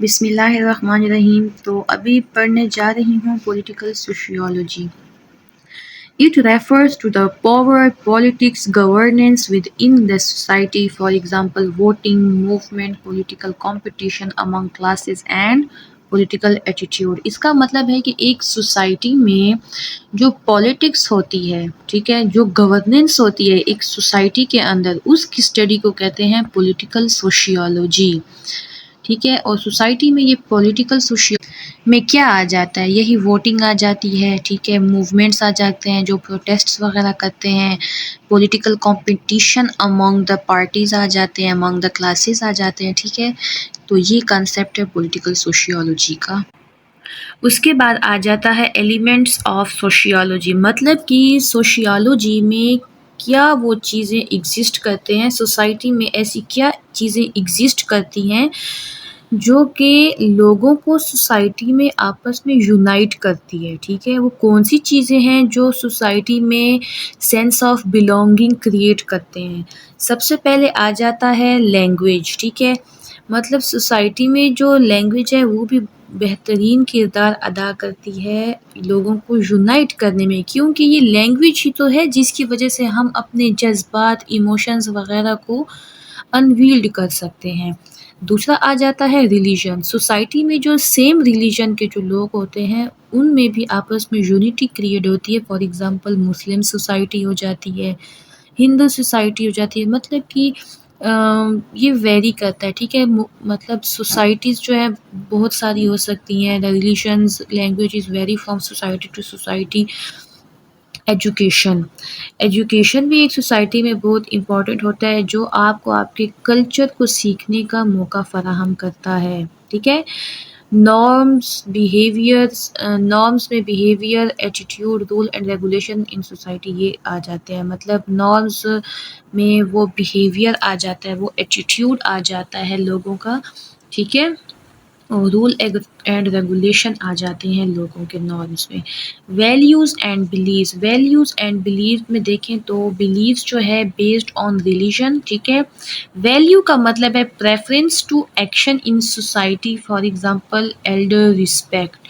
بسم اللہ الرحمن الرحیم. تو ابھی پڑھنے جا رہی ہوں political sociology. It refers to the power, politics, governance within the society, for example, voting, movement, political competition among classes and political attitude. اس کا مطلب ہے کہ ایک سوسائٹی میں جو پولیٹکس ہوتی ہے، ٹھیک ہے، جو گورننس ہوتی ہے ایک سوسائٹی کے اندر، اس کی اسٹڈی کو کہتے ہیں پولیٹیکل سوشیالوجی. ٹھیک ہے، اور سوسائٹی میں یہ پولیٹیکل میں کیا آ جاتا ہے؟ یہی ووٹنگ آ جاتی ہے، ٹھیک ہے، موومنٹس آ جاتے ہیں جو پروٹیسٹس وغیرہ کرتے ہیں، political competition among the parties آ جاتے ہیں، امانگ دا کلاسز آ جاتے ہیں. ٹھیک ہے، تو یہ کنسیپٹ ہے پولیٹیکل سوشیالوجی کا. اس کے بعد آ جاتا ہے ایلیمنٹس آف سوشیالوجی، مطلب کہ سوشیالوجی میں کیا وہ چیزیں ایگزسٹ کرتے ہیں، سوسائٹی میں ایسی کیا چیزیں ایگزسٹ کرتی ہیں جو کہ لوگوں کو سوسائٹی میں آپس میں یونائٹ کرتی ہے. ٹھیک ہے، وہ کون سی چیزیں ہیں جو سوسائٹی میں سینس آف بلونگنگ کریٹ کرتے ہیں؟ سب سے پہلے آ جاتا ہے لینگویج. ٹھیک ہے، مطلب سوسائٹی میں جو لینگویج ہے وہ بھی بہترین کردار ادا کرتی ہے لوگوں کو یونائٹ کرنے میں، کیونکہ یہ لینگویج ہی تو ہے جس کی وجہ سے ہم اپنے جذبات، ایموشنز وغیرہ کو انویلڈ کر سکتے ہیں. دوسرا آ جاتا ہے ریلیجن. سوسائٹی میں جو سیم ریلیجن کے جو لوگ ہوتے ہیں ان میں بھی آپس میں یونٹی کریٹ ہوتی ہے. فار ایگزامپل مسلم سوسائٹی ہو جاتی ہے، ہندو سوسائٹی ہو جاتی ہے، مطلب کہ یہ ویری کرتا ہے. ٹھیک ہے، مطلب سوسائٹیز جو ہے بہت ساری ہو سکتی ہیں. The religions languages vary from society to society. Education بھی ایک سوسائٹی میں بہت امپورٹنٹ ہوتا ہے جو آپ کو آپ کے کلچر کو سیکھنے کا موقع فراہم کرتا ہے. ٹھیک ہے، نارمز میں behaviour, attitude, role and regulation in society یہ آ جاتے ہیں. مطلب نارمز میں وہ بیہیویئر آ جاتا ہے، وہ ایٹیٹیوڈ آ جاتا ہے لوگوں کا. ٹھیک ہے، اور رول اینڈ ریگولیشن آ جاتے ہیں لوگوں کے نارمز میں. ویلیوز اینڈ بلیوز میں دیکھیں تو بلیوز جو ہے بیسڈ آن ریلیجن. ٹھیک ہے، ویلیو کا مطلب ہے preference to action in society. For example elder respect,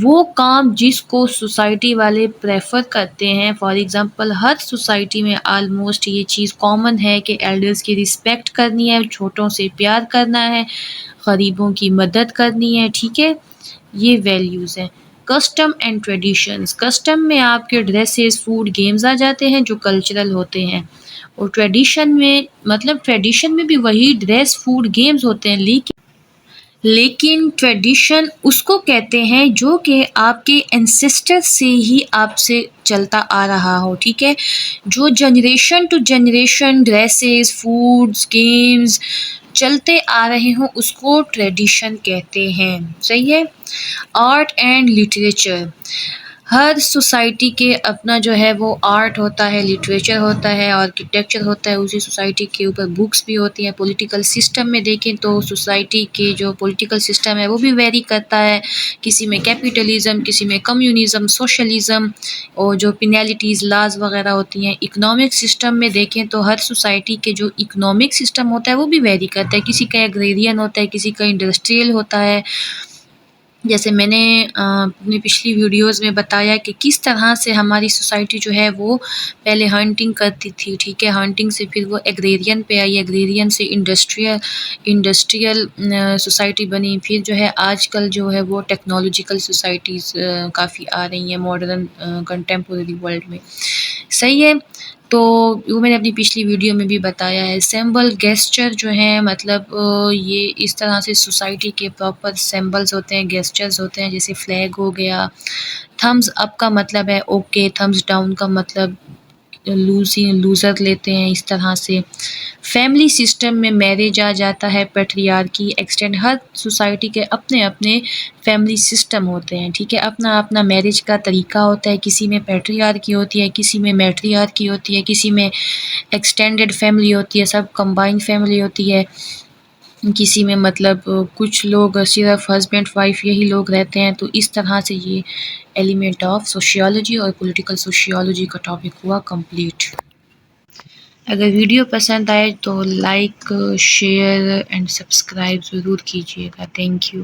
وہ کام جس کو سوسائٹی والے پریفر کرتے ہیں. فار ایگزامپل ہر سوسائٹی میں آلموسٹ یہ چیز کامن ہے کہ ایلڈرز کی رسپیکٹ کرنی ہے، چھوٹوں سے پیار کرنا ہے، غریبوں کی مدد کرنی ہے. ٹھیک ہے، یہ ویلیوز ہیں. کسٹم اینڈ ٹریڈیشنز، کسٹم میں آپ کے ڈریسز، فوڈ، گیمز آ جاتے ہیں جو کلچرل ہوتے ہیں. اور ٹریڈیشن میں بھی وہی ڈریس، فوڈ، گیمز ہوتے ہیں، لیکن ٹریڈیشن اس کو کہتے ہیں جو کہ آپ کے انسسٹر سے ہی آپ سے چلتا آ رہا ہو. ٹھیک ہے، جو generation to generation dresses, foods, games چلتے آ رہے ہوں اس کو ٹریڈیشن کہتے ہیں. صحیح ہے. Art and literature, Hare society کے اپنا جو ہے وہ آرٹ ہوتا ہے، لٹریچر ہوتا ہے، آرکیٹیکچر ہوتا ہے. اسی سوسائٹی کے اوپر بکس بھی ہوتی ہیں. پولیٹیکل سسٹم میں دیکھیں تو سوسائٹی کے جو پولیٹیکل سسٹم ہے وہ بھی ویری کرتا ہے. کسی میں کیپیٹلزم، کسی میں کمیونزم، سوشلزم، اور جو پینالٹیز، لاز وغیرہ ہوتی ہیں. اکنامک سسٹم میں دیکھیں تو ہر سوسائٹی کے جو اکنامک سسٹم ہوتا ہے وہ بھی ویری کرتا ہے. کسی کا ایگریرین ہوتا ہے، کسی کا انڈسٹریل ہوتا ہے. جیسے میں نے اپنی پچھلی ویڈیوز میں بتایا کہ کس طرح سے ہماری سوسائٹی جو ہے وہ پہلے ہنٹنگ کرتی تھی. ٹھیک ہے، ہنٹنگ سے پھر وہ ایگریرین پہ آئی، ایگریرین سے انڈسٹریل سوسائٹی بنی. پھر جو ہے آج کل جو ہے وہ ٹیکنالوجیکل سوسائٹیز کافی آ رہی ہیں ماڈرن کنٹمپوریری ورلڈ میں. صحیح ہے، تو وہ میں نے اپنی پچھلی ویڈیو میں بھی بتایا ہے. سمبل، گیسچر جو ہیں، مطلب یہ اس طرح سے سوسائٹی کے پراپر سمبلز ہوتے ہیں، گیسچرز ہوتے ہیں. جیسے فلیگ ہو گیا، تھمز اپ کا مطلب ہے اوکے، تھمز ڈاؤن کا مطلب لوزر لیتے ہیں. اس طرح سے فیملی سسٹم میں میرج آ جاتا ہے، پیٹریارکی ایکسٹینڈ. ہر سوسائٹی کے اپنے اپنے فیملی سسٹم ہوتے ہیں. ٹھیک ہے، اپنا اپنا میرج کا طریقہ ہوتا ہے. کسی میں پیٹریارکی ہوتی ہے، کسی میں میٹریارکی ہوتی ہے، کسی میں ایکسٹینڈڈ فیملی ہوتی ہے، سب کمبائنڈ فیملی ہوتی ہے. کسی میں مطلب کچھ لوگ صرف ہسبینڈ وائف یہی لوگ رہتے ہیں. تو اس طرح سے یہ ایلیمنٹ آف سوشیالوجی اور پولیٹیکل سوشیالوجی کا ٹاپک ہوا کمپلیٹ. اگر ویڈیو پسند آئے تو لائک شیئر اینڈ سبسکرائب ضرور کیجیے گا. Thank you.